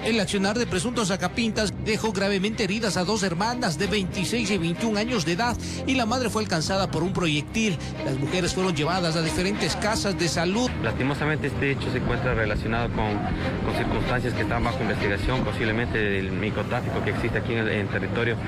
El accionar de presuntos sacapintas dejó gravemente heridas a dos hermanas de 26 y 21 años de edad y la madre fue alcanzada por un proyectil. Las mujeres fueron llevadas a diferentes casas de salud. Lastimosamente este hecho se encuentra relacionado con circunstancias que están bajo investigación, posiblemente del microtráfico que existe aquí en el territorio.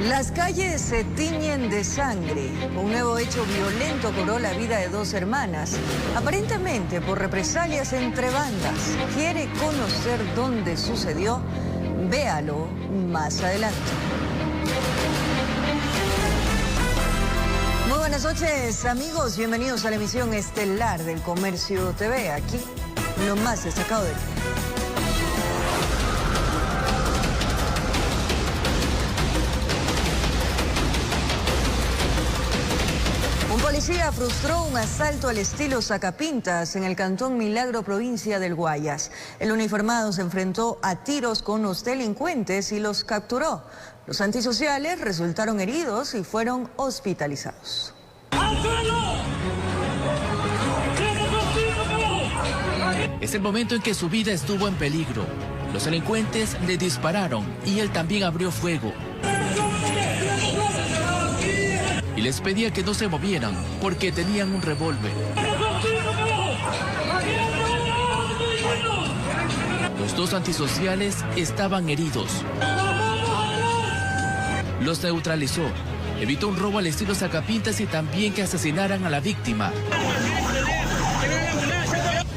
Las calles se tiñen de sangre. Un nuevo hecho violento cobró la vida de dos hermanas, aparentemente por represalias entre bandas. ¿Quiere conocer dónde sucedió? Véalo más adelante. Muy buenas noches, amigos. Bienvenidos a la emisión estelar del Comercio TV. Aquí lo más destacado del día. Policía frustró un asalto al estilo Sacapintas en el cantón Milagro, provincia del Guayas. El uniformado se enfrentó a tiros con los delincuentes y los capturó. Los antisociales resultaron heridos y fueron hospitalizados. Es el momento en que su vida estuvo en peligro. Los delincuentes le dispararon y él también abrió fuego. Y les pedía que no se movieran porque tenían un revólver. Los dos antisociales estaban heridos. Los neutralizó. Evitó un robo al estilo Sacapintas y también que asesinaran a la víctima.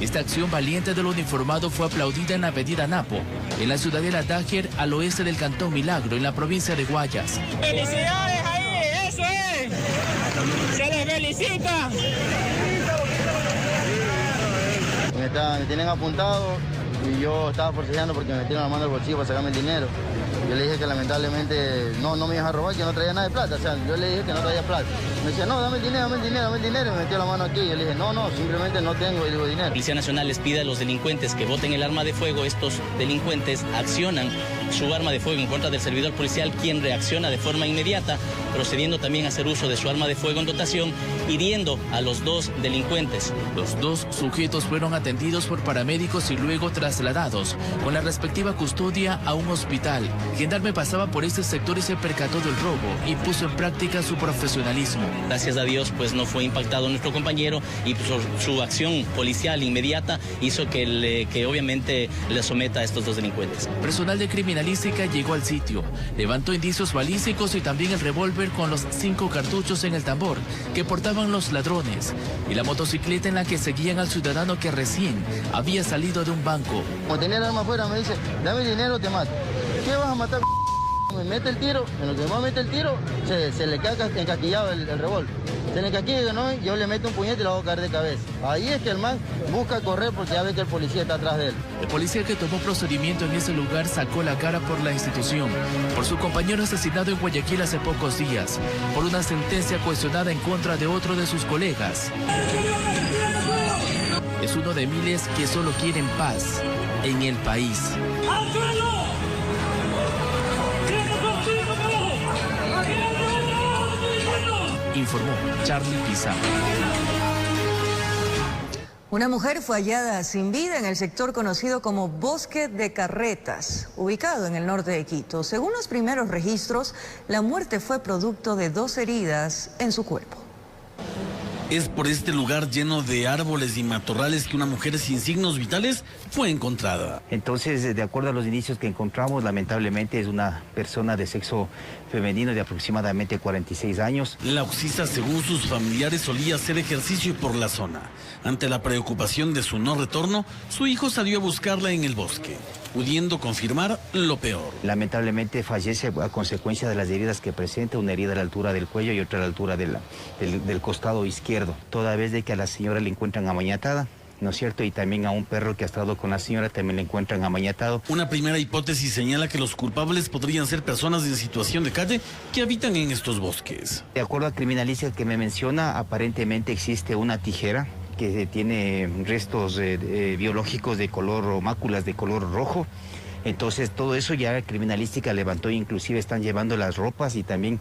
Esta acción valiente del uniformado fue aplaudida en la avenida Napo, en la ciudadela Dájer, al oeste del cantón Milagro, en la provincia de Guayas. ¡Felicidades ahí! ¡Eso es! ¡Se les felicita! Me tienen apuntado y yo estaba forcejeando porque me metieron la mano al bolsillo para sacarme el dinero. Yo le dije que lamentablemente no me iba a robar, que no traía nada de plata. O sea, yo le dije que no traía plata. Me decía, no, dame el dinero, dame el dinero, dame el dinero. Y me metió la mano aquí. Yo le dije, no, simplemente no tengo, y digo, dinero. La Policía Nacional les pide a los delincuentes que boten el arma de fuego. Estos delincuentes accionan su arma de fuego en contra del servidor policial, quien reacciona de forma inmediata, procediendo también a hacer uso de su arma de fuego en dotación, hiriendo a los dos delincuentes. Los dos sujetos fueron atendidos por paramédicos y luego trasladados con la respectiva custodia a un hospital. Gendarme pasaba por este sector y se percató del robo y puso en práctica su profesionalismo. Gracias a Dios, pues no fue impactado nuestro compañero y su acción policial inmediata hizo que obviamente le someta a estos dos delincuentes. Personal de criminalística llegó al sitio, levantó indicios balísticos y también el revólver con los 5 cartuchos en el tambor que portaban los ladrones y la motocicleta en la que seguían al ciudadano que recién había salido de un banco. Como tenía el arma afuera, me dice, dame el dinero, te mato. ¿Qué vas a matar? Me mete el tiro, en lo que me mete el tiro, se le queda encaquillado el revólver. Se le encaquilla, ¿no? Yo le meto un puñete y lo hago caer de cabeza. Ahí es que el man busca correr porque ya ve que el policía está atrás de él. El policía que tomó procedimiento en ese lugar sacó la cara por la institución, por su compañero asesinado en Guayaquil hace pocos días, por una sentencia cuestionada en contra de otro de sus colegas. Es uno de miles que solo quieren paz en el país. Informó Charlie Pizarro. Una mujer fue hallada sin vida en el sector conocido como Bosque de Carretas, ubicado en el norte de Quito. Según los primeros registros, la muerte fue producto de 2 heridas en su cuerpo. Es por este lugar lleno de árboles y matorrales que una mujer sin signos vitales fue encontrada. Entonces, de acuerdo a los indicios que encontramos, lamentablemente es una persona de sexo femenino de aproximadamente 46 años. La occiso, según sus familiares, solía hacer ejercicio por la zona. Ante la preocupación de su no retorno, su hijo salió a buscarla en el bosque, pudiendo confirmar lo peor. Lamentablemente fallece a consecuencia de las heridas que presenta, una herida a la altura del cuello y otra a la altura del costado izquierdo. Toda vez de que a la señora le encuentran amañatada, ¿no es cierto? Y también a un perro que ha estado con la señora también le encuentran amañatado. Una primera hipótesis señala que los culpables podrían ser personas en situación de calle que habitan en estos bosques. De acuerdo a criminalística que me menciona, aparentemente existe una tijera que tiene restos biológicos de color o máculas de color rojo. Entonces todo eso ya criminalística levantó, inclusive están llevando las ropas y también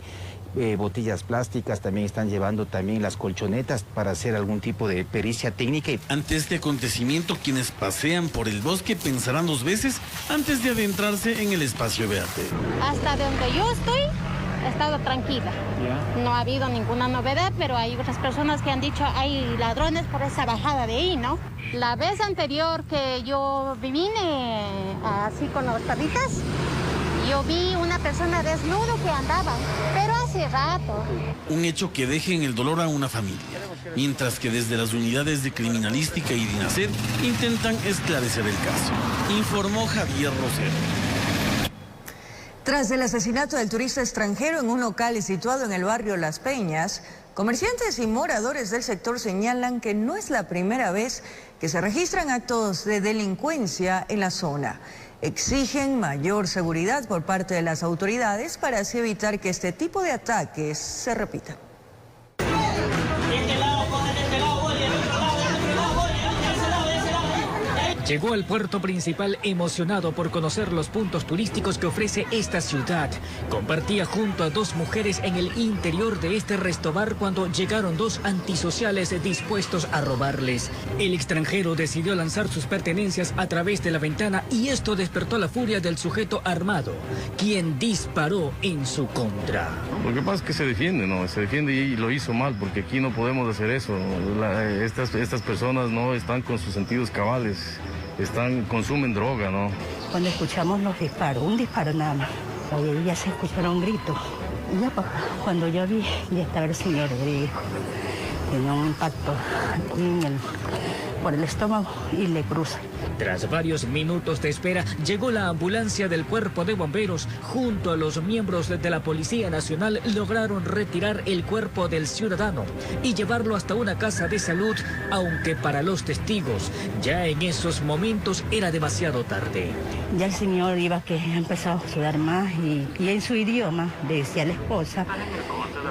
botellas plásticas, también están llevando también las colchonetas para hacer algún tipo de pericia técnica. Ante este acontecimiento, quienes pasean por el bosque pensarán 2 veces antes de adentrarse en el espacio verde. Hasta donde yo estoy, he estado tranquila. No ha habido ninguna novedad, pero hay otras personas que han dicho hay ladrones por esa bajada de ahí, ¿no? La vez anterior que yo vine así con los perritas, yo vi una persona desnudo que andaba, pero hace rato. Un hecho que deja en el dolor a una familia, mientras que desde las unidades de criminalística y DINASED intentan esclarecer el caso. Informó Javier Rosero. Tras el asesinato del turista extranjero en un local situado en el barrio Las Peñas, comerciantes y moradores del sector señalan que no es la primera vez que se registran actos de delincuencia en la zona. Exigen mayor seguridad por parte de las autoridades para así evitar que este tipo de ataques se repitan. Llegó al puerto principal emocionado por conocer los puntos turísticos que ofrece esta ciudad. Compartía junto a 2 mujeres en el interior de este restobar cuando llegaron 2 antisociales dispuestos a robarles. El extranjero decidió lanzar sus pertenencias a través de la ventana y esto despertó la furia del sujeto armado, quien disparó en su contra. Lo que pasa es que se defiende, ¿no? Se defiende y lo hizo mal, porque aquí no podemos hacer eso. Estas personas no están con sus sentidos cabales. Consumen droga, ¿no? Cuando escuchamos los disparos, un disparo nada más, ahí ya se escucharon gritos. Y ya cuando yo vi, ya estaba el señor herido. Tenía un impacto por el estómago y le cruza. Tras varios minutos de espera, llegó la ambulancia del Cuerpo de Bomberos. Junto a los miembros de la Policía Nacional lograron retirar el cuerpo del ciudadano y llevarlo hasta una casa de salud, aunque para los testigos ya en esos momentos era demasiado tarde. Ya el señor iba que ha empezado a sudar más y en su idioma decía a la esposa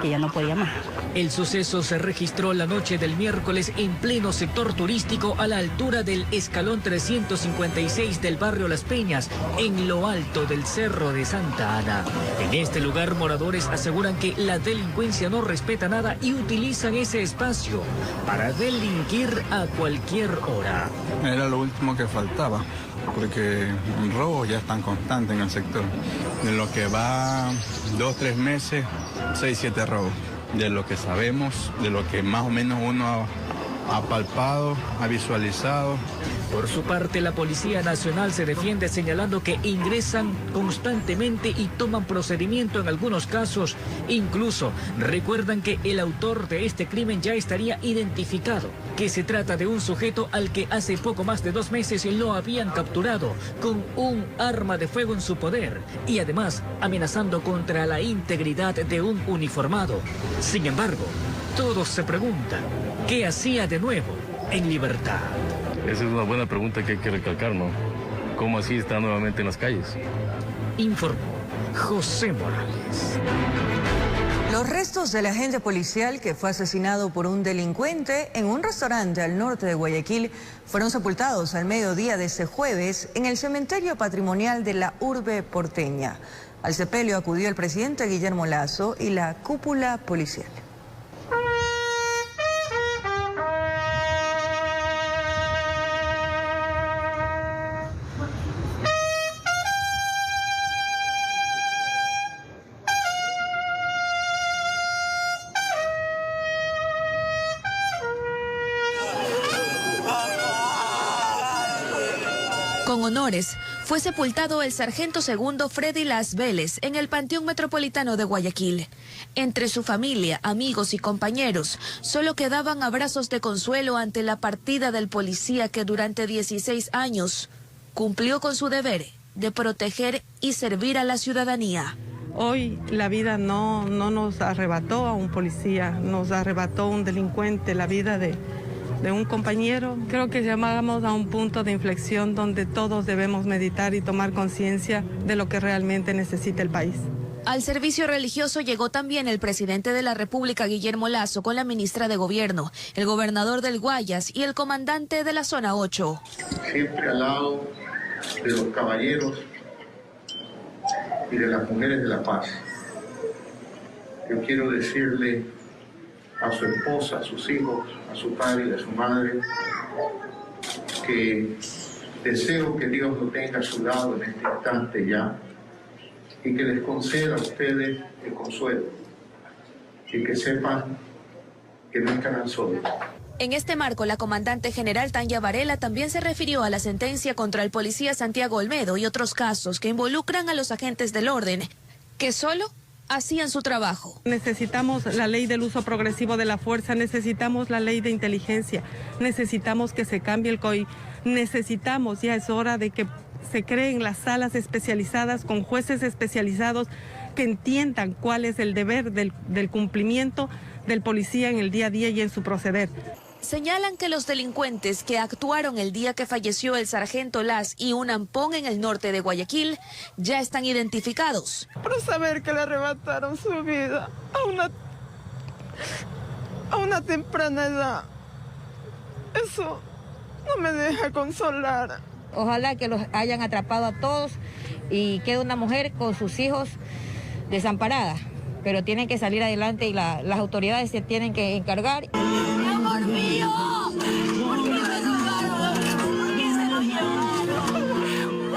que ya no podía más. El suceso se registró la noche del miércoles en pleno sector turístico a la altura del escalón 356 del barrio Las Peñas, en lo alto del Cerro de Santa Ana. En este lugar, moradores aseguran que la delincuencia no respeta nada y utilizan ese espacio para delinquir a cualquier hora. Era lo último que faltaba, porque robos ya están constantes en el sector. De lo que va 2-3 meses, 6-7 robos. De lo que sabemos, de lo que más o menos uno ha palpado, ha visualizado. Por su parte, la Policía Nacional se defiende señalando que ingresan constantemente y toman procedimiento en algunos casos. Incluso recuerdan que el autor de este crimen ya estaría identificado, que se trata de un sujeto al que hace poco más de 2 meses lo habían capturado con un arma de fuego en su poder y además amenazando contra la integridad de un uniformado. Sin embargo, todos se preguntan, ¿qué hacía de nuevo en libertad? Esa es una buena pregunta que hay que recalcar, ¿no? ¿Cómo así está nuevamente en las calles? Informó José Morales. Los restos del agente policial que fue asesinado por un delincuente en un restaurante al norte de Guayaquil fueron sepultados al mediodía de este jueves en el cementerio patrimonial de la urbe porteña. Al sepelio acudió el presidente Guillermo Lasso y la cúpula policial. Con honores, fue sepultado el sargento segundo Freddy Las Vélez en el Panteón Metropolitano de Guayaquil. Entre su familia, amigos y compañeros, solo quedaban abrazos de consuelo ante la partida del policía que durante 16 años cumplió con su deber de proteger y servir a la ciudadanía. Hoy la vida no nos arrebató a un policía, nos arrebató a un delincuente, la vida de un compañero. Creo que llegamos a un punto de inflexión donde todos debemos meditar y tomar conciencia de lo que realmente necesita el país. Al servicio religioso llegó también el presidente de la República, Guillermo Lasso, con la ministra de Gobierno, el gobernador del Guayas y el comandante de la Zona 8. Siempre al lado de los caballeros y de las mujeres de la paz. Yo quiero decirle a su esposa, a sus hijos, a su padre y a su madre que deseo que Dios lo tenga a su lado en este instante ya y que les conceda a ustedes el consuelo y que sepan que no estarán solos. En este marco, la comandante general Tanya Varela también se refirió a la sentencia contra el policía Santiago Olmedo y otros casos que involucran a los agentes del orden, que solo hacían su trabajo. Necesitamos la ley del uso progresivo de la fuerza, necesitamos la ley de inteligencia, necesitamos que se cambie el COI, necesitamos, ya es hora de que se creen las salas especializadas con jueces especializados que entiendan cuál es el deber del cumplimiento del policía en el día a día y en su proceder. Señalan que los delincuentes que actuaron el día que falleció el sargento Las y un ampón en el norte de Guayaquil ya están identificados. Por saber que le arrebataron su vida a una temprana edad, eso no me deja consolar. Ojalá que los hayan atrapado a todos y quede una mujer con sus hijos desamparada, pero tienen que salir adelante y las autoridades se tienen que encargar. ¡Amor mío!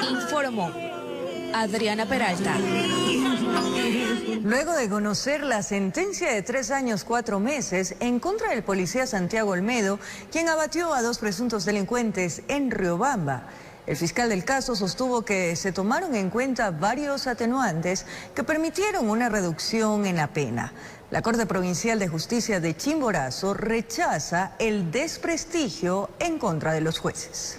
Informó Adriana Peralta. Luego de conocer la sentencia de 3 años 4 meses en contra del policía Santiago Olmedo, quien abatió a 2 presuntos delincuentes en Riobamba, el fiscal del caso sostuvo que se tomaron en cuenta varios atenuantes que permitieron una reducción en la pena. La Corte Provincial de Justicia de Chimborazo rechaza el desprestigio en contra de los jueces.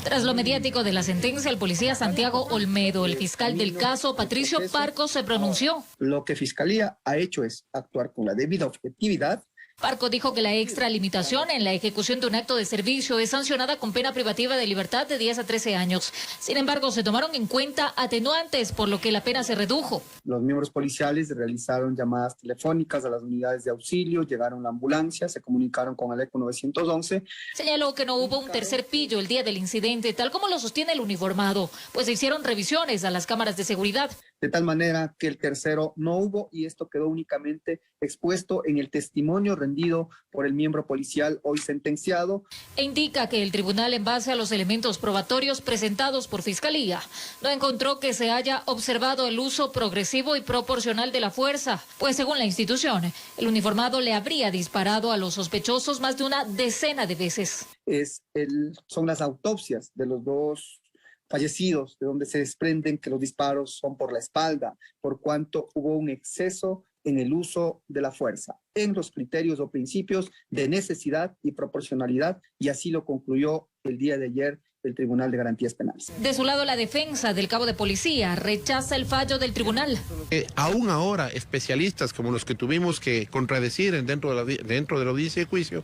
Tras lo mediático de la sentencia, el policía Santiago Olmedo, el fiscal del caso, Patricio Parco, se pronunció. Lo que Fiscalía ha hecho es actuar con la debida objetividad. Parco dijo que la extralimitación en la ejecución de un acto de servicio es sancionada con pena privativa de libertad de 10 a 13 años. Sin embargo, se tomaron en cuenta atenuantes, por lo que la pena se redujo. Los miembros policiales realizaron llamadas telefónicas a las unidades de auxilio, llegaron la ambulancia, se comunicaron con el ECO 911. Señaló que no hubo un tercer pillo el día del incidente, tal como lo sostiene el uniformado, pues se hicieron revisiones a las cámaras de seguridad. De tal manera que el tercero no hubo y esto quedó únicamente expuesto en el testimonio rendido por el miembro policial hoy sentenciado. E indica que el tribunal, en base a los elementos probatorios presentados por Fiscalía, no encontró que se haya observado el uso progresivo y proporcional de la fuerza, pues según la institución, el uniformado le habría disparado a los sospechosos más de una decena de veces. Son las autopsias de los 2 fallecidos, de donde se desprenden que los disparos son por la espalda, por cuanto hubo un exceso en el uso de la fuerza, en los criterios o principios de necesidad y proporcionalidad, y así lo concluyó el día de ayer el Tribunal de Garantías Penales. De su lado, la defensa del cabo de policía rechaza el fallo del tribunal. Aún ahora, especialistas como los que tuvimos que contradecir dentro de la audiencia de juicio,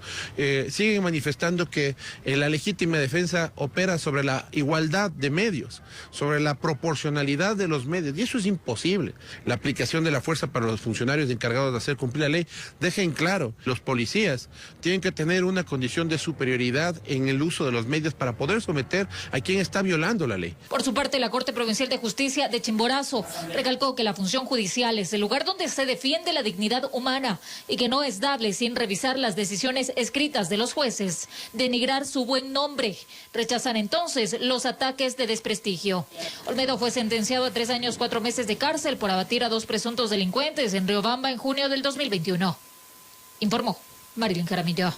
siguen manifestando que la legítima defensa opera sobre la igualdad de medios, sobre la proporcionalidad de los medios, y eso es imposible. La aplicación de la fuerza para los funcionarios encargados de hacer cumplir la ley deja en claro, los policías tienen que tener una condición de superioridad en el uso de los medios para poder someter a quien está violando la ley. Por su parte, la Corte Provincial de Justicia de Chimborazo recalcó que la función judicial es el lugar donde se defiende la dignidad humana y que no es dable sin revisar las decisiones escritas de los jueces, denigrar su buen nombre. Rechazan entonces los ataques de desprestigio. Olmedo fue sentenciado a 3 años 4 meses de cárcel por abatir a 2 presuntos delincuentes en Riobamba en junio del 2021. Informó Marilyn Jaramillo.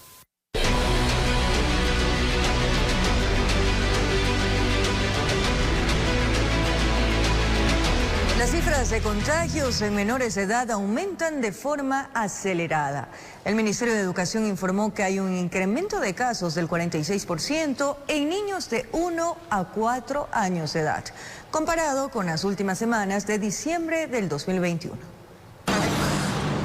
Las cifras de contagios en menores de edad aumentan de forma acelerada. El Ministerio de Educación informó que hay un incremento de casos del 46% en niños de 1 a 4 años de edad, comparado con las últimas semanas de diciembre del 2021.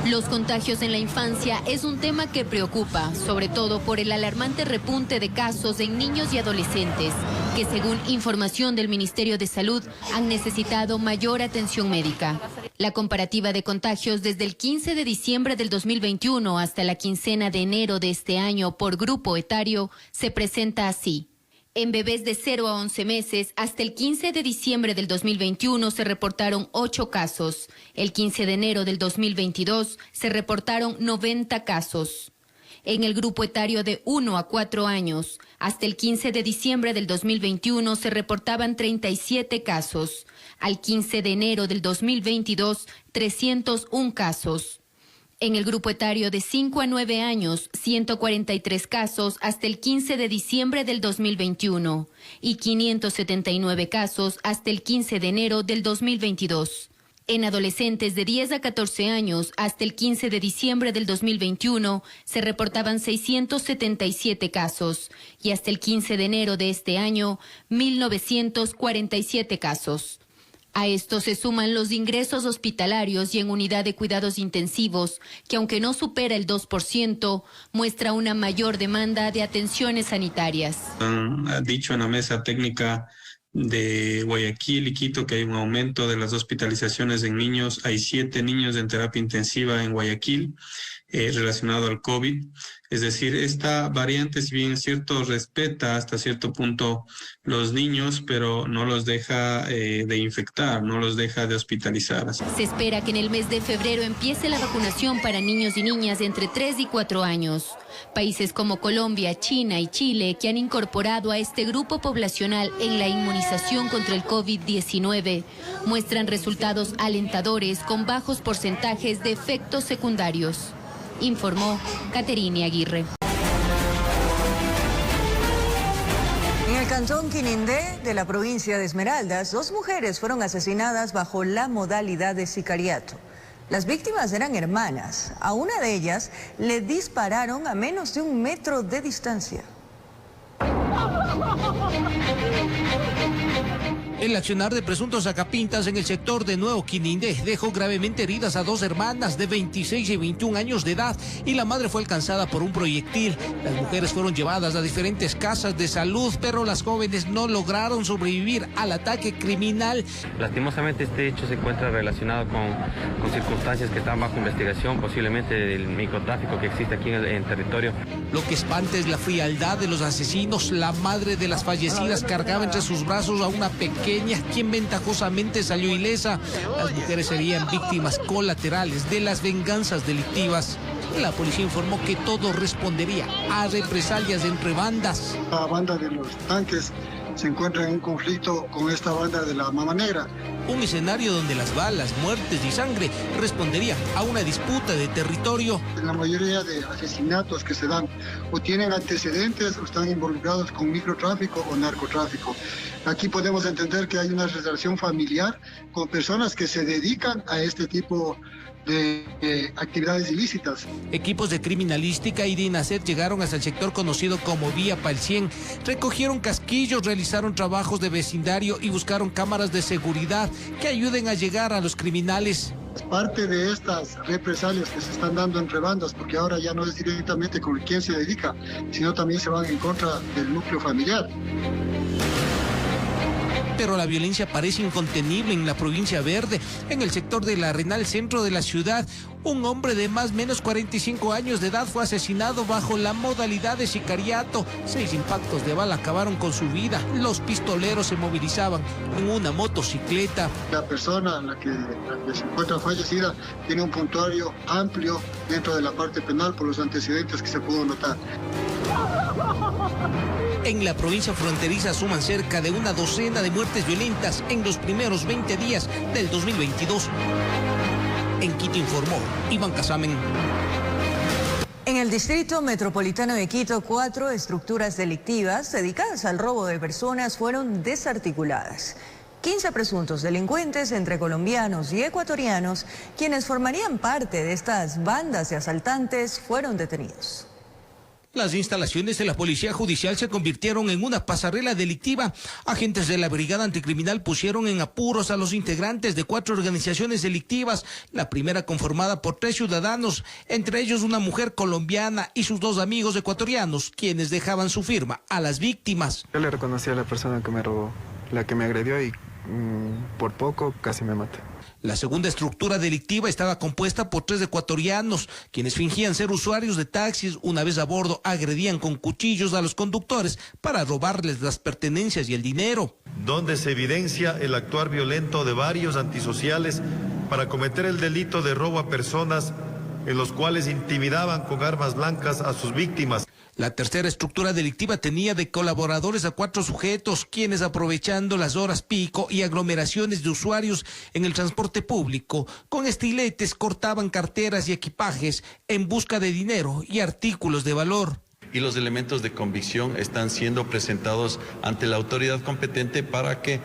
Los contagios en la infancia es un tema que preocupa, sobre todo por el alarmante repunte de casos en niños y adolescentes, que según información del Ministerio de Salud han necesitado mayor atención médica. La comparativa de contagios desde el 15 de diciembre del 2021 hasta la quincena de enero de este año por grupo etario se presenta así. En bebés de 0 a 11 meses, hasta el 15 de diciembre del 2021 se reportaron 8 casos. El 15 de enero del 2022 se reportaron 90 casos. En el grupo etario de 1 a 4 años, hasta el 15 de diciembre del 2021 se reportaban 37 casos. Al 15 de enero del 2022, 301 casos. En el grupo etario de 5 a 9 años, 143 casos hasta el 15 de diciembre del 2021 y 579 casos hasta el 15 de enero del 2022. En adolescentes de 10 a 14 años, hasta el 15 de diciembre del 2021, se reportaban 677 casos y hasta el 15 de enero de este año, 1.947 casos. A esto se suman los ingresos hospitalarios y en unidad de cuidados intensivos, que aunque no supera el 2%, muestra una mayor demanda de atenciones sanitarias. Han dicho en la mesa técnica de Guayaquil y Quito que hay un aumento de las hospitalizaciones en niños. Hay 7 niños en terapia intensiva en Guayaquil relacionado al COVID. Es decir, esta variante, si bien es cierto, respeta hasta cierto punto los niños, pero no los deja de infectar, no los deja de hospitalizar. Se espera que en el mes de febrero empiece la vacunación para niños y niñas de entre 3 y 4 años. Países como Colombia, China y Chile, que han incorporado a este grupo poblacional en la inmunización contra el COVID-19, muestran resultados alentadores con bajos porcentajes de efectos secundarios. Informó Caterine Aguirre. En el cantón Quinindé de la provincia de Esmeraldas, 2 mujeres fueron asesinadas bajo la modalidad de sicariato. Las víctimas eran hermanas. A una de ellas le dispararon a menos de 1 metro de distancia. El accionar de presuntos sacapintas en el sector de Nuevo Quinindé dejó gravemente heridas a 2 hermanas de 26 y 21 años de edad y la madre fue alcanzada por un proyectil. Las mujeres fueron llevadas a diferentes casas de salud, pero las jóvenes no lograron sobrevivir al ataque criminal. Lastimosamente este hecho se encuentra relacionado con circunstancias que están bajo investigación, posiblemente del microtráfico que existe aquí en el territorio. Lo que espanta es la frialdad de los asesinos. La madre de las fallecidas cargaba entre sus brazos a una pequeña quien ventajosamente salió ilesa. Las mujeres serían víctimas colaterales de las venganzas delictivas. La policía informó que todo respondería a represalias entre bandas. La banda de los tanques se encuentra en un conflicto con esta banda de la Mama Negra. Un escenario donde las balas, muertes y sangre respondería a una disputa de territorio. La mayoría de asesinatos que se dan o tienen antecedentes o están involucrados con microtráfico o narcotráfico. Aquí podemos entender que hay una relación familiar con personas que se dedican a este tipo de actividades ilícitas. Equipos de criminalística y de INACET llegaron hasta el sector conocido como Vía Palcien, recogieron casquillos, realizaron trabajos de vecindario y buscaron cámaras de seguridad que ayuden a llegar a los criminales. Parte de estas represalias que se están dando entre bandas, porque ahora ya no es directamente con quien se dedica, sino también se van en contra del núcleo familiar. Pero la violencia parece incontenible en la provincia verde. En el sector del Arenal, centro de la ciudad, un hombre de más o menos 45 años de edad fue asesinado bajo la modalidad de sicariato. 6 impactos de bala acabaron con su vida. Los pistoleros se movilizaban en una motocicleta. La persona la que se encuentra fallecida tiene un puntuario amplio dentro de la parte penal por los antecedentes que se pudo notar. En la provincia fronteriza suman cerca de una docena de muertes violentas en los primeros 20 días del 2022. En Quito informó Iván Casamen. En el distrito metropolitano de Quito, 4 estructuras delictivas dedicadas al robo de personas fueron desarticuladas. 15 presuntos delincuentes entre colombianos y ecuatorianos, quienes formarían parte de estas bandas de asaltantes, fueron detenidos. Las instalaciones de la Policía Judicial se convirtieron en una pasarela delictiva. Agentes de la Brigada Anticriminal pusieron en apuros a los integrantes de 4 organizaciones delictivas, la primera conformada por 3 ciudadanos, entre ellos una mujer colombiana y sus 2 amigos ecuatorianos, quienes dejaban su firma a las víctimas. Yo le reconocí a la persona que me robó, la que me agredió y por poco casi me mata. La segunda estructura delictiva estaba compuesta por 3 ecuatorianos, quienes fingían ser usuarios de taxis. Una vez a bordo, agredían con cuchillos a los conductores para robarles las pertenencias y el dinero. Donde se evidencia el actuar violento de varios antisociales para cometer el delito de robo a personas, en los cuales intimidaban con armas blancas a sus víctimas. La tercera estructura delictiva tenía de colaboradores a 4 sujetos, quienes, aprovechando las horas pico y aglomeraciones de usuarios en el transporte público, con estiletes cortaban carteras y equipajes en busca de dinero y artículos de valor. Y los elementos de convicción están siendo presentados ante la autoridad competente para que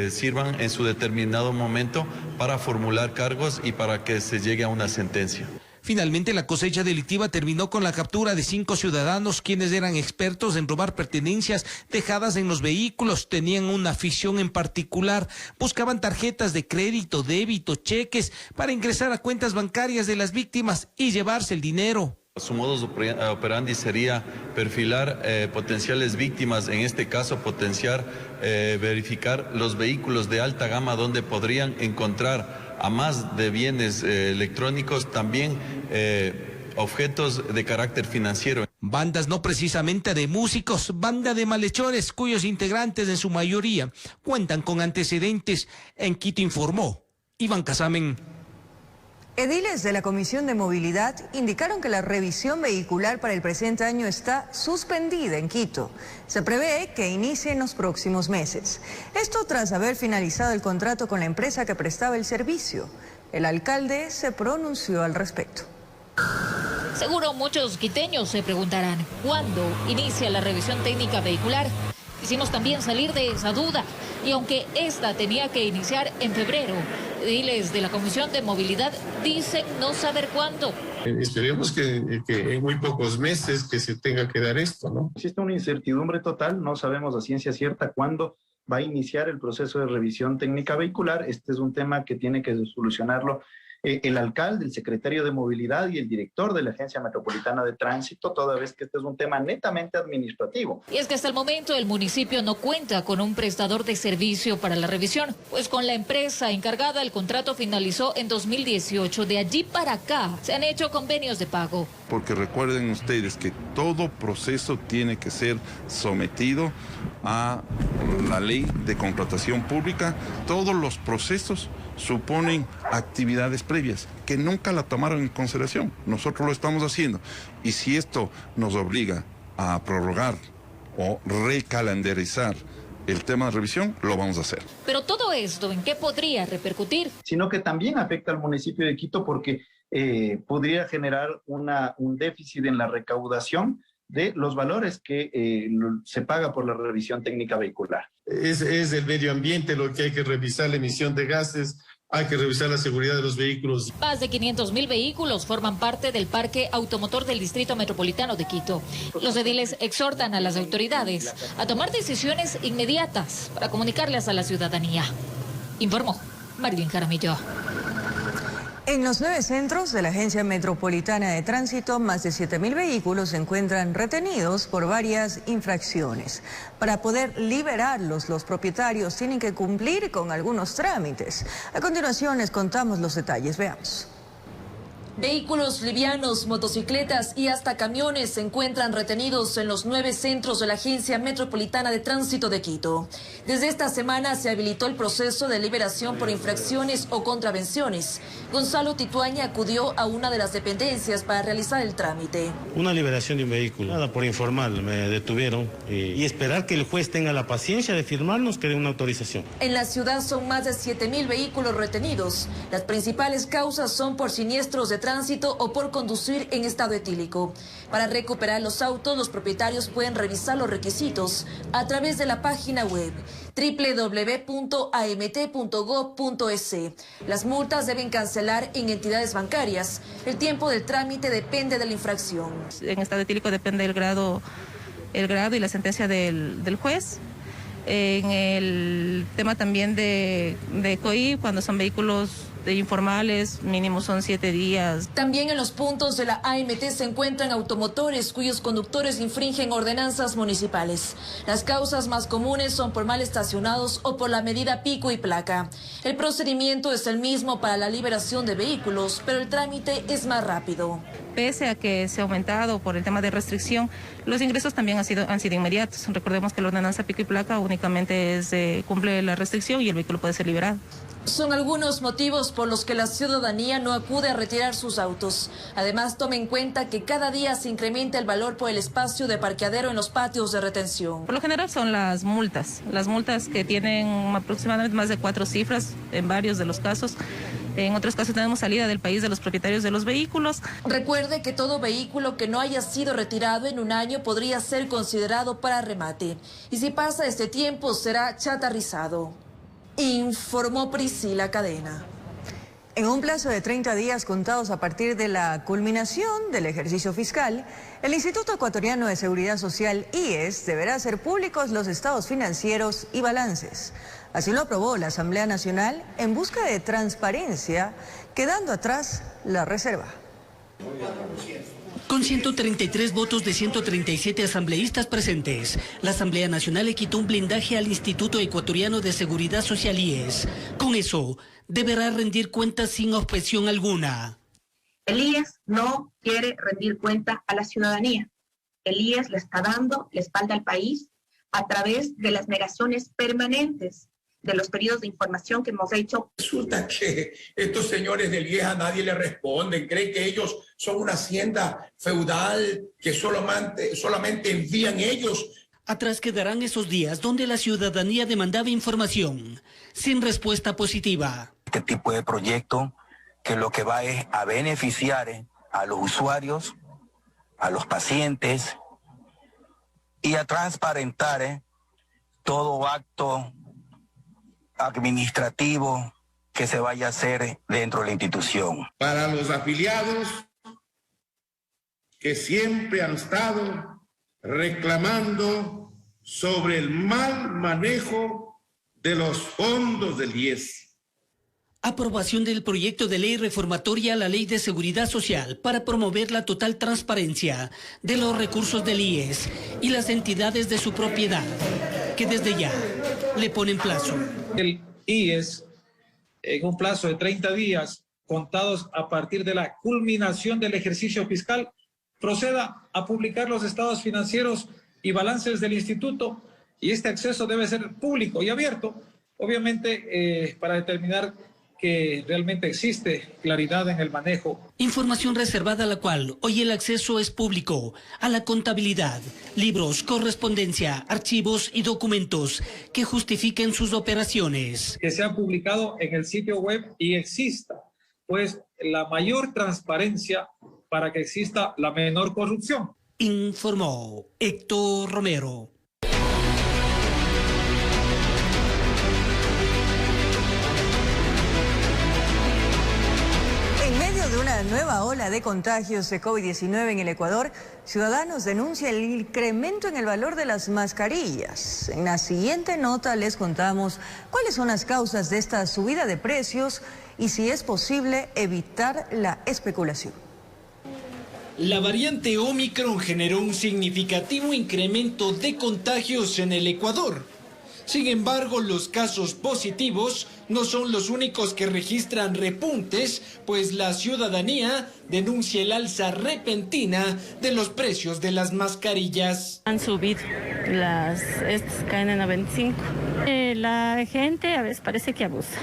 sirvan en su determinado momento para formular cargos y para que se llegue a una sentencia. Finalmente, la cosecha delictiva terminó con la captura de 5 ciudadanos, quienes eran expertos en robar pertenencias dejadas en los vehículos. Tenían una afición en particular: buscaban tarjetas de crédito, débito, cheques para ingresar a cuentas bancarias de las víctimas y llevarse el dinero. Su modus operandi sería perfilar potenciales víctimas, en este caso verificar los vehículos de alta gama donde podrían encontrar, a más de bienes electrónicos, también objetos de carácter financiero. Bandas no precisamente de músicos, banda de malhechores cuyos integrantes en su mayoría cuentan con antecedentes. En Quito, informó Iván Casamen. Ediles de la Comisión de Movilidad indicaron que la revisión vehicular para el presente año está suspendida en Quito. Se prevé que inicie en los próximos meses. Esto tras haber finalizado el contrato con la empresa que prestaba el servicio. El alcalde se pronunció al respecto. Seguro muchos quiteños se preguntarán, ¿cuándo inicia la revisión técnica vehicular? Quisimos también salir de esa duda, y aunque esta tenía que iniciar en febrero, ediles de la Comisión de Movilidad dicen no saber cuándo. Esperemos que en muy pocos meses que se tenga que dar esto, ¿no? Existe una incertidumbre total, no sabemos a ciencia cierta cuándo va a iniciar el proceso de revisión técnica vehicular. Este es un tema que tiene que solucionarlo el alcalde, el secretario de Movilidad y el director de la Agencia Metropolitana de Tránsito, toda vez que este es un tema netamente administrativo. Y es que hasta el momento el municipio no cuenta con un prestador de servicio para la revisión, pues con la empresa encargada el contrato finalizó en 2018. De allí para acá se han hecho convenios de pago. Porque recuerden ustedes que todo proceso tiene que ser sometido a la ley de contratación pública. Todos los procesos suponen actividades previas que nunca la tomaron en consideración. Nosotros lo estamos haciendo. Y si esto nos obliga a prorrogar o recalendarizar el tema de revisión, lo vamos a hacer. Pero todo esto, ¿en qué podría repercutir? Sino que también afecta al municipio de Quito porque podría generar un déficit en la recaudación de los valores que se paga por la revisión técnica vehicular. Es el medio ambiente lo que hay que revisar, la emisión de gases, hay que revisar la seguridad de los vehículos. Más de 500.000 vehículos forman parte del parque automotor del Distrito Metropolitano de Quito. Los ediles exhortan a las autoridades a tomar decisiones inmediatas para comunicarles a la ciudadanía. Informó Marilyn Jaramillo. En los 9 centros de la Agencia Metropolitana de Tránsito, más de 7.000 vehículos se encuentran retenidos por varias infracciones. Para poder liberarlos, los propietarios tienen que cumplir con algunos trámites. A continuación les contamos los detalles, veamos. Vehículos livianos, motocicletas y hasta camiones se encuentran retenidos en los 9 centros de la Agencia Metropolitana de Tránsito de Quito. Desde esta semana se habilitó el proceso de liberación por infracciones o contravenciones. Gonzalo Tituaña acudió a una de las dependencias para realizar el trámite. Una liberación de un vehículo, nada por informal, me detuvieron y esperar que el juez tenga la paciencia de firmarnos que dé una autorización. En la ciudad son más de 7.000 vehículos retenidos. Las principales causas son por siniestros de tránsito o por conducir en estado etílico. Para recuperar los autos, los propietarios pueden revisar los requisitos a través de la página web www.amt.gov.es. Las multas deben cancelar en entidades bancarias. El tiempo del trámite depende de la infracción. En estado etílico depende el grado y la sentencia del juez. En el tema también de COI, cuando son vehículos informales, mínimo son 7 días. También en los puntos de la AMT se encuentran automotores cuyos conductores infringen ordenanzas municipales. Las causas más comunes son por mal estacionados o por la medida pico y placa. El procedimiento es el mismo para la liberación de vehículos, pero el trámite es más rápido. Pese a que se ha aumentado por el tema de restricción, los ingresos también han sido inmediatos. Recordemos que la ordenanza pico y placa únicamente cumple la restricción y el vehículo puede ser liberado. Son algunos motivos por los que la ciudadanía no acude a retirar sus autos. Además, tome en cuenta que cada día se incrementa el valor por el espacio de parqueadero en los patios de retención. Por lo general son las multas que tienen aproximadamente más de 4 cifras en varios de los casos. En otros casos tenemos salida del país de los propietarios de los vehículos. Recuerde que todo vehículo que no haya sido retirado en un año podría ser considerado para remate. Y si pasa este tiempo, será chatarrizado. Informó Priscila Cadena. En un plazo de 30 días contados a partir de la culminación del ejercicio fiscal, el Instituto Ecuatoriano de Seguridad Social, IES, deberá hacer públicos los estados financieros y balances. Así lo aprobó la Asamblea Nacional en busca de transparencia, quedando atrás la reserva. Con 133 votos de 137 asambleístas presentes, la Asamblea Nacional le quitó un blindaje al Instituto Ecuatoriano de Seguridad Social IES. Con eso, deberá rendir cuentas sin objeción alguna. El IES no quiere rendir cuenta a la ciudadanía. El IES le está dando la espalda al país a través de las negaciones permanentes de los periodos de información que hemos hecho. Resulta que estos señores del IES a nadie le responden, creen que ellos son una hacienda feudal que solamente envían ellos. Atrás quedarán esos días donde la ciudadanía demandaba información, sin respuesta positiva. Este tipo de proyecto que lo que va es a beneficiar a los usuarios, a los pacientes y a transparentar todo acto administrativo que se vaya a hacer dentro de la institución. Para los afiliados que siempre han estado reclamando sobre el mal manejo de los fondos del IES. Aprobación del proyecto de ley reformatoria a la Ley de Seguridad Social para promover la total transparencia de los recursos del IES y las entidades de su propiedad, que desde ya le ponen plazo. El IES, en un plazo de 30 días, contados a partir de la culminación del ejercicio fiscal, proceda a publicar los estados financieros y balances del instituto, y este acceso debe ser público y abierto, obviamente para determinar que realmente existe claridad en el manejo. Información reservada a la cual hoy el acceso es público a la contabilidad, libros, correspondencia, archivos y documentos que justifiquen sus operaciones. Que sea publicado en el sitio web y exista, pues, la mayor transparencia para que exista la menor corrupción. Informó Héctor Romero. Una nueva ola de contagios de COVID-19 en el Ecuador, ciudadanos denuncian el incremento en el valor de las mascarillas. En la siguiente nota les contamos cuáles son las causas de esta subida de precios y si es posible evitar la especulación. La variante Omicron generó un significativo incremento de contagios en el Ecuador. Sin embargo, los casos positivos no son los únicos que registran repuntes, pues la ciudadanía denuncia el alza repentina de los precios de las mascarillas. Han subido, estas caen en a 25. La gente a veces parece que abusa.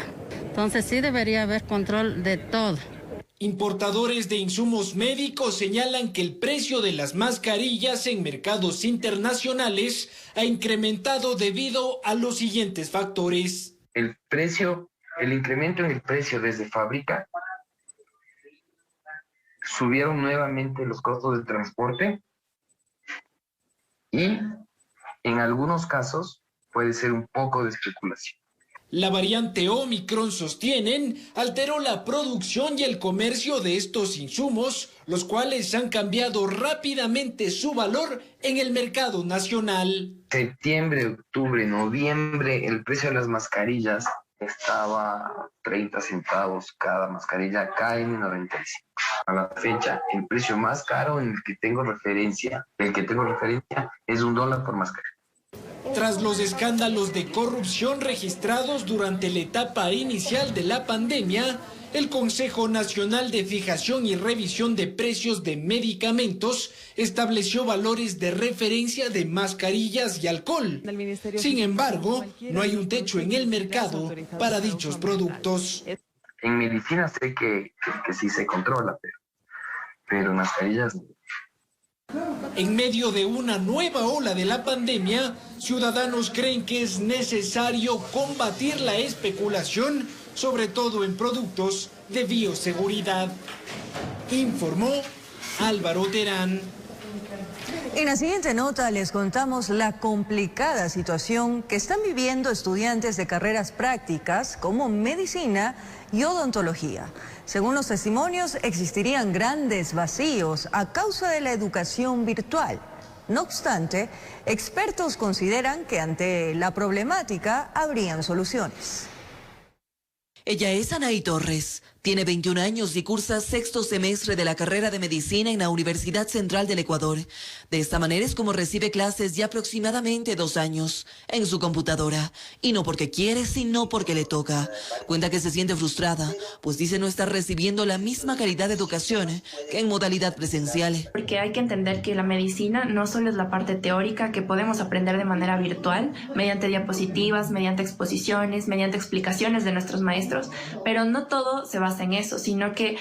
Entonces sí debería haber control de todo. Importadores de insumos médicos señalan que el precio de las mascarillas en mercados internacionales ha incrementado debido a los siguientes factores. El incremento en el precio desde fábrica, subieron nuevamente los costos de transporte y en algunos casos puede ser un poco de especulación. La variante Omicron, sostienen, alteró la producción y el comercio de estos insumos, los cuales han cambiado rápidamente su valor en el mercado nacional. Septiembre, octubre, noviembre, el precio de las mascarillas estaba 30 centavos cada mascarilla KN95. A la fecha, el precio más caro en el que tengo referencia, es $1 por mascarilla. Tras los escándalos de corrupción registrados durante la etapa inicial de la pandemia, el Consejo Nacional de Fijación y Revisión de Precios de Medicamentos estableció valores de referencia de mascarillas y alcohol. Sin embargo, no hay un techo en el mercado para dichos productos. En medicina sé que sí se controla, pero en mascarillas no. En medio de una nueva ola de la pandemia, ciudadanos creen que es necesario combatir la especulación, sobre todo en productos de bioseguridad. Informó Álvaro Terán. En la siguiente nota les contamos la complicada situación que están viviendo estudiantes de carreras prácticas como medicina y odontología. Según los testimonios, existirían grandes vacíos a causa de la educación virtual. No obstante, expertos consideran que ante la problemática habrían soluciones. Ella es Anaí Torres, tiene 21 años y cursa sexto semestre de la carrera de medicina en la Universidad Central del Ecuador. De esta manera es como recibe clases ya aproximadamente 2 años en su computadora. Y no porque quiere, sino porque le toca. Cuenta que se siente frustrada, pues dice no estar recibiendo la misma calidad de educación que en modalidad presencial. Porque hay que entender que la medicina no solo es la parte teórica que podemos aprender de manera virtual, mediante diapositivas, mediante exposiciones, mediante explicaciones de nuestros maestros, pero no todo se basa en eso, sino que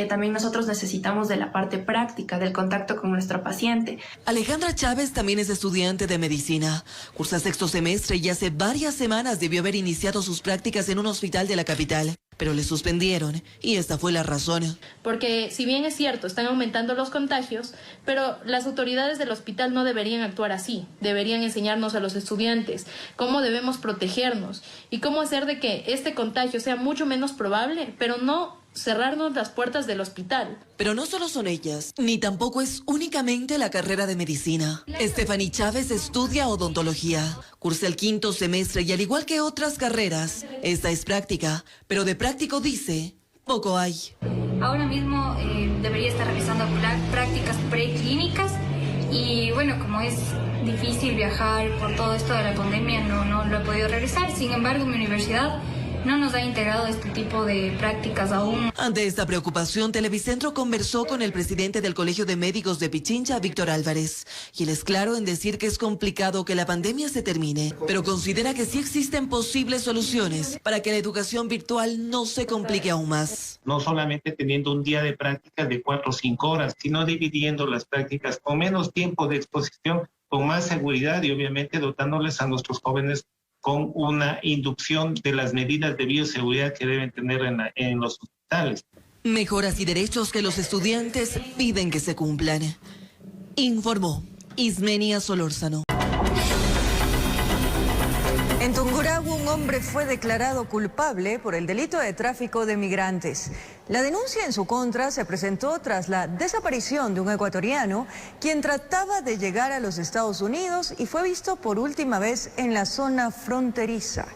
también nosotros necesitamos de la parte práctica, del contacto con nuestro paciente. Alejandra Chávez también es estudiante de medicina. Cursa sexto semestre y hace varias semanas debió haber iniciado sus prácticas en un hospital de la capital, pero le suspendieron y esta fue la razón. Porque si bien es cierto, están aumentando los contagios, pero las autoridades del hospital no deberían actuar así. Deberían enseñarnos a los estudiantes cómo debemos protegernos y cómo hacer de que este contagio sea mucho menos probable, pero no cerrarnos las puertas del hospital. Pero no solo son ellas, ni tampoco es únicamente la carrera de medicina. Stephanie Chávez estudia odontología, cursa el 5º semestre y al igual que otras carreras, esta es práctica, pero de práctico dice, poco hay. Ahora mismo debería estar realizando prácticas preclínicas y bueno, como es difícil viajar por todo esto de la pandemia, no lo he podido realizar. Sin embargo, mi universidad no nos ha integrado este tipo de prácticas aún. Ante esta preocupación, Televicentro conversó con el presidente del Colegio de Médicos de Pichincha, Víctor Álvarez, y él es claro en decir que es complicado que la pandemia se termine, pero considera que sí existen posibles soluciones para que la educación virtual no se complique aún más. No solamente teniendo un día de prácticas de 4 o 5 horas, sino dividiendo las prácticas con menos tiempo de exposición, con más seguridad y obviamente dotándoles a nuestros jóvenes con una inducción de las medidas de bioseguridad que deben tener en los hospitales. Mejoras y derechos que los estudiantes piden que se cumplan. Informó Ismenia Solórzano. En Tungurahua, un hombre fue declarado culpable por el delito de tráfico de migrantes. La denuncia en su contra se presentó tras la desaparición de un ecuatoriano quien trataba de llegar a los Estados Unidos y fue visto por última vez en la zona fronteriza.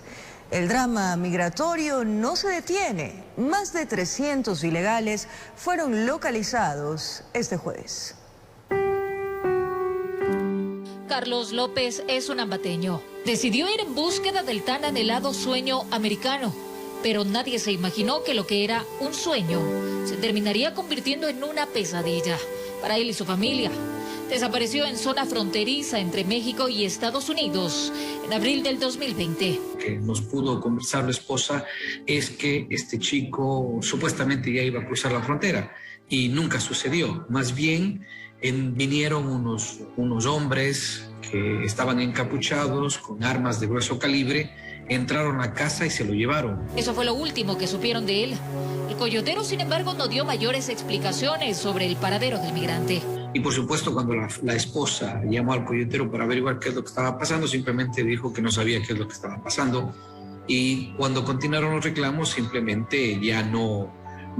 El drama migratorio no se detiene. Más de 300 ilegales fueron localizados este jueves. Carlos López es un ambateño. Decidió ir en búsqueda del tan anhelado sueño americano, pero nadie se imaginó que lo que era un sueño se terminaría convirtiendo en una pesadilla para él y su familia. Desapareció en zona fronteriza entre México y Estados Unidos en abril del 2020. Que nos pudo conversar la esposa es que este chico supuestamente ya iba a cruzar la frontera y nunca sucedió. Más bien vinieron unos hombres que estaban encapuchados con armas de grueso calibre, entraron a casa y se lo llevaron. Eso fue lo último que supieron de él. El coyotero, sin embargo, no dio mayores explicaciones sobre el paradero del migrante. Y por supuesto, cuando la esposa llamó al coyotero para averiguar qué es lo que estaba pasando, simplemente dijo que no sabía qué es lo que estaba pasando. Y cuando continuaron los reclamos, simplemente ya no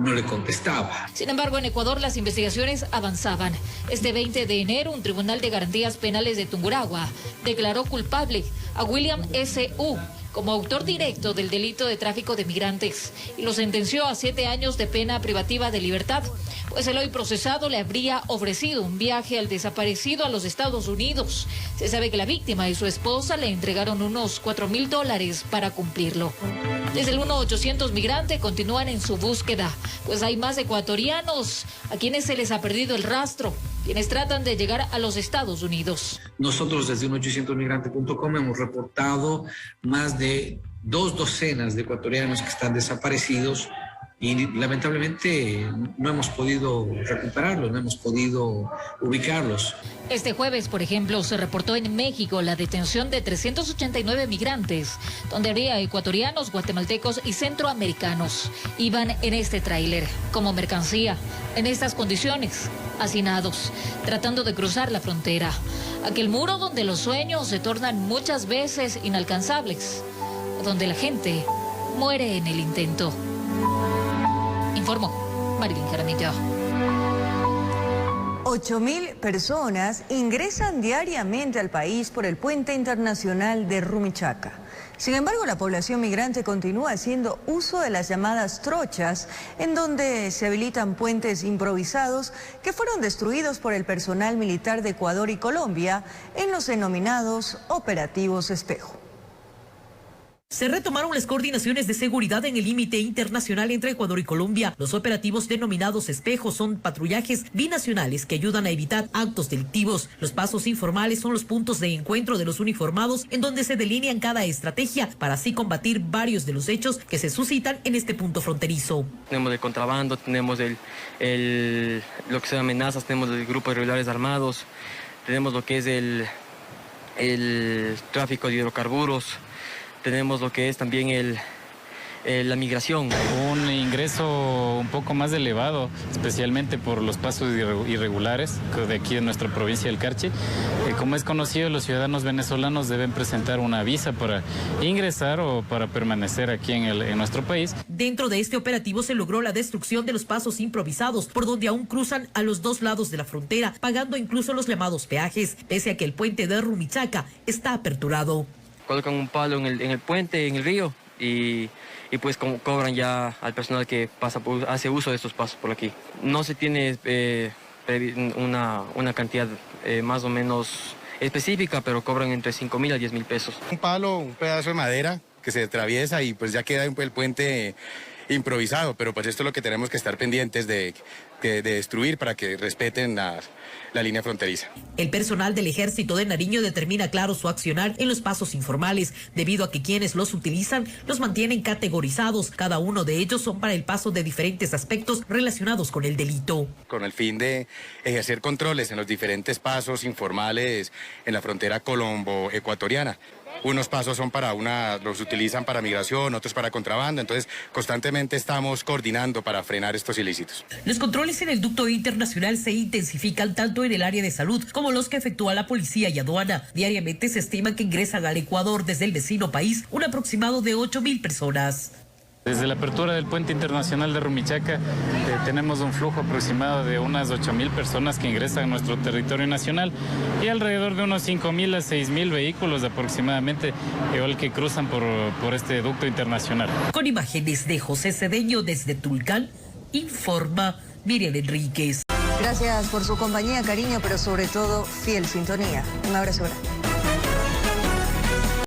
le contestaba. Sin embargo, en Ecuador las investigaciones avanzaban. Este 20 de enero, un tribunal de garantías penales de Tungurahua declaró culpable a William S.U., como autor directo del delito de tráfico de migrantes y lo sentenció a 7 años de pena privativa de libertad, pues el hoy procesado le habría ofrecido un viaje al desaparecido a los Estados Unidos. Se sabe que la víctima y su esposa le entregaron unos $4,000 para cumplirlo. Desde el 1-800 Migrante continúan en su búsqueda, pues hay más ecuatorianos a quienes se les ha perdido el rastro, quienes tratan de llegar a los Estados Unidos. Nosotros desde 1-800migrante.com hemos reportado más de 2 docenas de ecuatorianos que están desaparecidos y lamentablemente no hemos podido recuperarlos, no hemos podido ubicarlos. Este jueves, por ejemplo, se reportó en México la detención de 389 migrantes, donde había ecuatorianos, guatemaltecos y centroamericanos. Iban en este tráiler como mercancía, en estas condiciones, hacinados, tratando de cruzar la frontera. Aquel muro donde los sueños se tornan muchas veces inalcanzables, donde la gente muere en el intento. Informó Marilyn Jaramillo. 8.000 personas ingresan diariamente al país por el puente internacional de Rumichaca. Sin embargo, la población migrante continúa haciendo uso de las llamadas trochas, en donde se habilitan puentes improvisados que fueron destruidos por el personal militar de Ecuador y Colombia en los denominados operativos Espejo. Se retomaron las coordinaciones de seguridad en el límite internacional entre Ecuador y Colombia. Los operativos denominados Espejo son patrullajes binacionales que ayudan a evitar actos delictivos. Los pasos informales son los puntos de encuentro de los uniformados en donde se delinean cada estrategia para así combatir varios de los hechos que se suscitan en este punto fronterizo. Tenemos el contrabando, tenemos lo que son amenazas, tenemos el grupo de irregulares armados, tenemos lo que es el tráfico de hidrocarburos. Tenemos lo que es también la migración. Un ingreso un poco más elevado, especialmente por los pasos irregulares de aquí de nuestra provincia del Carchi. Como es conocido, los ciudadanos venezolanos deben presentar una visa para ingresar o para permanecer aquí en nuestro país. Dentro de este operativo se logró la destrucción de los pasos improvisados, por donde aún cruzan a los 2 lados de la frontera, pagando incluso los llamados peajes, pese a que el puente de Rumichaca está aperturado. Colocan un palo en el puente, en el río, y pues cobran ya al personal que hace uso de estos pasos por aquí. No se tiene una cantidad más o menos específica, pero cobran entre 5.000 a 10.000 pesos. Un palo, un pedazo de madera que se atraviesa y pues ya queda el puente improvisado, pero pues esto es lo que tenemos que estar pendientes de destruir para que respeten la línea fronteriza. El personal del Ejército de Nariño determina claro su accionar en los pasos informales, debido a que quienes los utilizan los mantienen categorizados. Cada uno de ellos son para el paso de diferentes aspectos relacionados con el delito. Con el fin de ejercer controles en los diferentes pasos informales en la frontera colombo-ecuatoriana. Unos pasos son los utilizan para migración, otros para contrabando, entonces constantemente estamos coordinando para frenar estos ilícitos. Los controles en el ducto internacional se intensifican tanto en el área de salud como los que efectúa la policía y aduana. Diariamente se estima que ingresan al Ecuador desde el vecino país un aproximado de 8.000 personas. Desde la apertura del puente internacional de Rumichaca tenemos un flujo aproximado de unas 8.000 personas que ingresan a nuestro territorio nacional y alrededor de unos 5.000 a 6.000 vehículos aproximadamente que cruzan por este ducto internacional. Con imágenes de José Cedeño desde Tulcán, informa Miriam Enríquez. Gracias por su compañía, cariño, pero sobre todo fiel sintonía. Un abrazo grande.